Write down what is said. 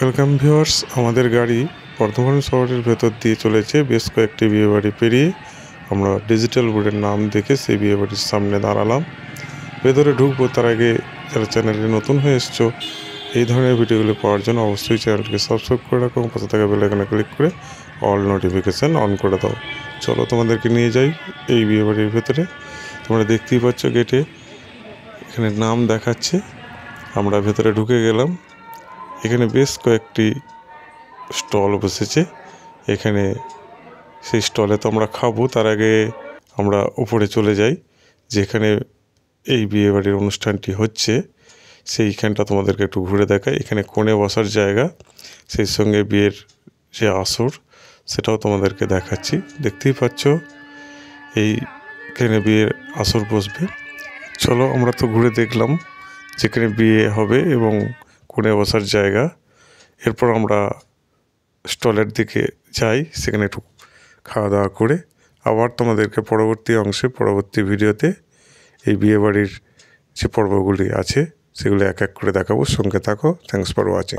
Welcome viewers, আমাদের গাড়ি বর্ধমান শহরের ভেতর দিয়ে চলেছে। বেশ কয়েকটি বিয়েবাড়ি পেরিয়ে আমরা ডিজিটাল বোর্ডের নাম দেখে সেই বিয়েবাড়ির সামনে দাঁড়ালাম। ভেতরে ঢুকবো তার আগে যারা চ্যানেলে নতুন হয়ে এসছো, এই ধরনের ভিডিওগুলো পাওয়ার জন্য অবশ্যই চ্যানেলটিকে সাবস্ক্রাইব করে রাখো এবং পাশে থাকা বেল আইকনে ক্লিক করে অল নোটিফিকেশান অন করে দাও। চলো তোমাদেরকে নিয়ে যাই এই বিয়েবাড়ির ভেতরে। তোমরা দেখতেই পাচ্ছ গেটে এখানে নাম দেখাচ্ছে। আমরা ভেতরে ঢুকে গেলাম। এখানে বেশ কয়েকটি স্টল বসেছে। এখানে সেই স্টলে তো আমরা খাবো, তার আগে আমরা উপরে চলে যাই যেখানে এই বিয়েবাড়ির অনুষ্ঠানটি হচ্ছে। সেইখানটা তোমাদেরকে একটু ঘুরে দেখাই। এখানে কোণে বসার জায়গা, সেই সঙ্গে বিয়ের যে আসর সেটাও তোমাদেরকে দেখাচ্ছি। দেখতেই পাচ্ছ এইখানে বিয়ের আসর বসবে। চলো আমরা তো ঘুরে দেখলাম যেখানে বিয়ে হবে এবং কোণে বসার জায়গা। এরপর আমরা স্টলের দিকে যাই, সেখানে একটু খাওয়া দাওয়া করে আবার তোমাদেরকে পরবর্তী ভিডিওতে এই বিয়েবাড়ির যে পর্বগুলি আছে সেগুলো এক এক করে দেখাবো। সঙ্গে থাকো। Thanks for watching.